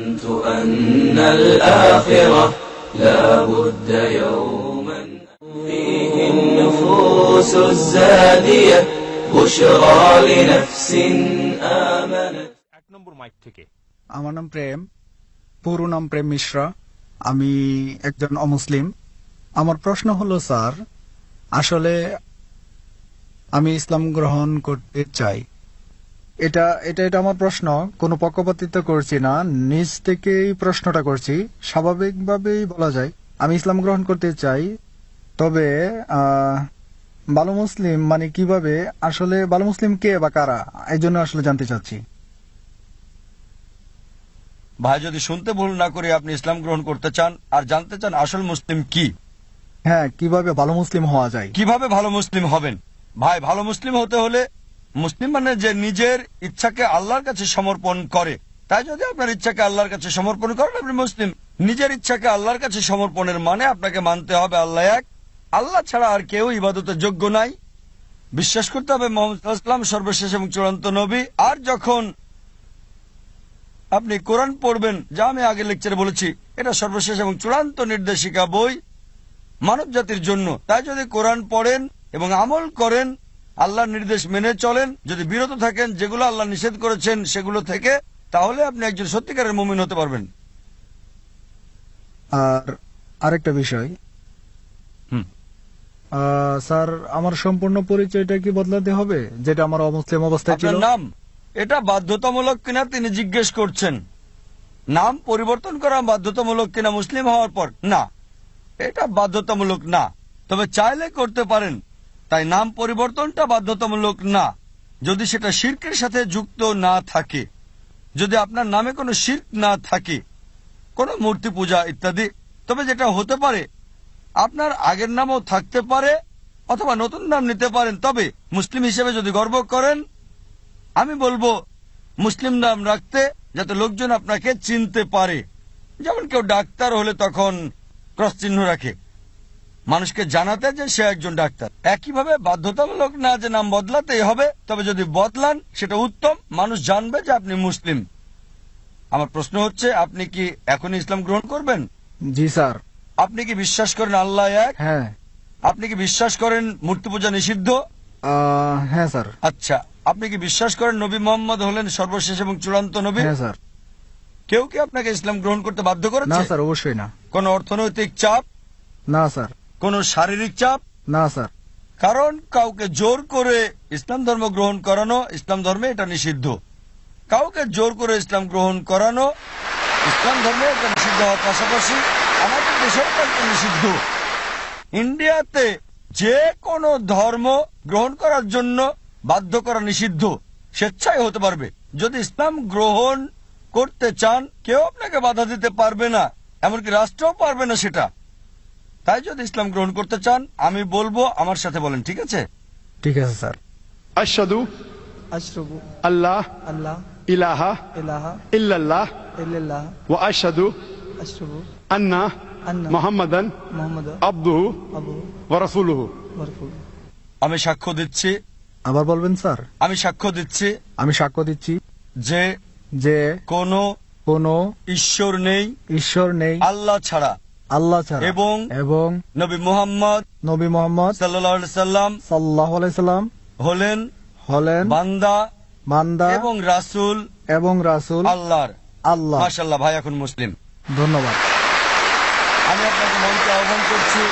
آمنت أن الآخرة لا بد يوما فيه النفوس الزادية بشرى لنفس آمنت। এক নম্বর মাইক থেকে। আমার নাম প্রেম, পুরো নাম প্রেম মিশ্রা। আমি একজন অমুসলিম। আমার প্রশ্ন হলো স্যার, আসলে আমি ইসলাম গ্রহণ করতে চাই। এটা এটা এটা আমার প্রশ্ন, কোনো পক্ষপাতিত্ব করছি না, নিজ থেকেই প্রশ্নটা করছি। স্বাভাবিকভাবেই বলা যায় আমি ইসলাম গ্রহণ করতে চাই। তবে ভালো মুসলিম মানে কিভাবে, আসলে ভালো মুসলিম কে বা কারা, এই জন্য আসলে জানতে চাচ্ছি। ভাই, যদি শুনতে ভুল না করে আপনি ইসলাম গ্রহণ করতে চান আর জানতে চান আসল মুসলিম কি, হ্যাঁ, কিভাবে ভালো মুসলিম হওয়া যায়, কিভাবে ভালো মুসলিম হবেন। ভাই, ভালো মুসলিম হতে হলে, মুসলিম মানে যে নিজের ইচ্ছাকে আল্লাহর কাছে সমর্পণ করে। তাই যদি আপনার ইচ্ছাকে আল্লাহর কাছে সমর্পণ করেন আপনি মুসলিম। নিজের ইচ্ছাকে আল্লাহর কাছে সমর্পণের মানে আপনাকে মানতে হবে আল্লাহ এক, আল্লাহ ছাড়া আর কেউ ইবাদতের যোগ্য নাই। বিশ্বাস করতে হবে মুহাম্মদ সাল্লাল্লাহু আলাইহি ওয়াসাল্লাম সর্বশেষ এবং চূড়ান্ত নবী। আর যখন আপনি কোরআন পড়বেন, যা আমি আগে লেকচারে বলেছি, এটা সর্বশেষ এবং চূড়ান্ত নির্দেশিকা বই মানব জাতির জন্য। তাই যদি কোরআন পড়েন এবং আমল করেন, আল্লাহর নির্দেশ মেনে চলেন, যদি বিরত থাকেন যেগুলো আল্লাহ নিষেধ করেছেন সেগুলো থেকে, তাহলে আপনি একজন সত্যিকারের মুমিন হতে পারবেন। আর আরেকটা বিষয়, স্যার, আমার সম্পূর্ণ পরিচয়টা কি বদলাতে হবে, যেটা আমার অমুসলিম অবস্থায় ছিল? আপনার নাম, এটা বাধ্যতামূলক কিনা তিনি জিজ্ঞেস করছেন। নাম পরিবর্তন করা বাধ্যতামূলক কিনা মুসলিম হওয়ার পর? না, এটা বাধ্যতামূলক না, তবে চাইলে করতে পারেন। তাই নাম পরিবর্তনটা বাধ্যতামূলক না, যদি সেটা শিরকের সাথে যুক্ত না থাকে, যদি আপনার নামে কোনো শিরক না থাকে, কোনো মূর্তি পূজা ইত্যাদি। তবে যেটা হতে পারে, আপনার আগের নামও থাকতে পারে অথবা নতুন নাম নিতে পারেন। তবে মুসলিম হিসেবে যদি গর্ব করেন, আমি বলবো মুসলিম নাম রাখতে, যাতে লোকজন আপনাকে চিনতে পারে। যেমন কেউ ডাক্তার হলে তখন ক্রস চিহ্ন রাখে, মানুষকে জানাতে যে সে একজন ডাক্তার। একইভাবে বাধ্যতামূলক না যে নাম বদলাতেই হবে, তবে যদি বদলান সেটা উত্তম, মানুষ জানবে যে আপনি মুসলিম। আমার প্রশ্ন হচ্ছে, আপনি কি এখনই ইসলাম গ্রহণ করবেন? জি স্যার। আপনি কি বিশ্বাস করেন আল্লাহ এক? হ্যাঁ। আপনি কি বিশ্বাস করেন মূর্তি পূজা নিষিদ্ধ? হ্যাঁ স্যার। আচ্ছা, আপনি কি বিশ্বাস করেন নবী মোহাম্মদ হলেন সর্বশেষ এবং চূড়ান্ত নবী? হ্যাঁ স্যার। কেউ কি আপনাকে ইসলাম গ্রহণ করতে বাধ্য করেছে? না স্যার, অবশ্যই না। কোন অর্থনৈতিক চাপ? না স্যার। কোন শারীরিক চাপ? না স্যার। কারণ কাউকে জোর করে ইসলাম ধর্ম গ্রহণ করানো ইসলাম ধর্মে এটা নিষিদ্ধ। কাউকে জোর করে ইসলাম গ্রহণ করানো ইসলাম ধর্মে এটা নিষিদ্ধ হওয়ার পাশাপাশি আমাদের দেশেও এটা নিষিদ্ধ। ইন্ডিয়াতে যে কোনো ধর্ম গ্রহণ করার জন্য বাধ্য করা নিষিদ্ধ, স্বেচ্ছায় হতে পারবে। যদি ইসলাম গ্রহণ করতে চান কেউ আপনাকে বাধা দিতে পারবে না, এমনকি রাষ্ট্রও পারবে না সেটা। তাই যদি ইসলাম গ্রহণ করতে চান আমি বলবো আমার সাথে বলেন, ঠিক আছে? ঠিক আছে স্যার। আশহাদু আল্লাহ ইলাহা ইল্লাল্লাহ ওয়া আশহাদু আন্না মুহাম্মাদান আবদুহু ওয়া রাসূলুহু। আমি সাক্ষ্য দিচ্ছি। আবার বলবেন স্যার? আমি সাক্ষ্য দিচ্ছি। আমি সাক্ষ্য দিচ্ছি যে কোনো ঈশ্বর নেই আল্লাহ ছাড়া এবং নবী মুহাম্মদ সাল্লাল্লাহু আলাইহি সাল্লাম হলেন বান্দা এবং রাসূল আল্লাহর। মাশাআল্লাহ, ভাই এখন মুসলিম। ধন্যবাদ। আমি আপনাকে মঞ্চে আহ্বান করছি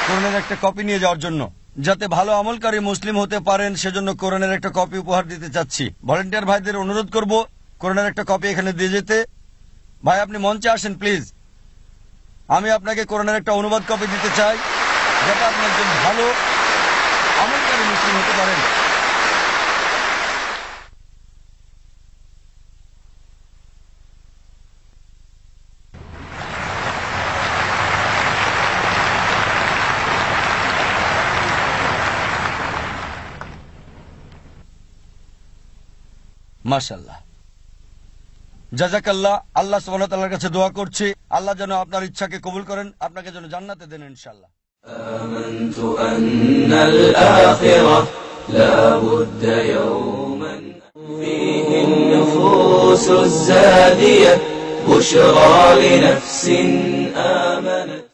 কোরআনের একটা কপি নিয়ে যাওয়ার জন্য, যাতে ভালো আমলকারী মুসলিম হতে পারেন। সেজন্য কোরআনের একটা কপি উপহার দিতে চাচ্ছি। ভলেন্টিয়ার ভাইদের অনুরোধ করব কোরআনের একটা কপি এখানে দিয়ে যেতে। ভাই, আপনি মঞ্চে আসেন প্লিজ। আমি আপনাকে কোরআনের একটা অনুবাদ কপি দিতে চাই, যাতে আপনি একজন ভালো আমলকারী মুসলিম হতে পারেন। মাশাআল্লাহ, জাযাকাল্লাহ। আল্লাহ সুবহানাহু ওয়া তাআলার কাছে দোয়া করছি আল্লাহ যেন আপনার ইচ্ছাকে কবুল করেন, আপনাকে যেন জান্নাতে দেন ইনশাআল্লাহ। آمنت أن الآخرة لا بد يوما فيه النفوس الزادية بشرى لنفس آمنت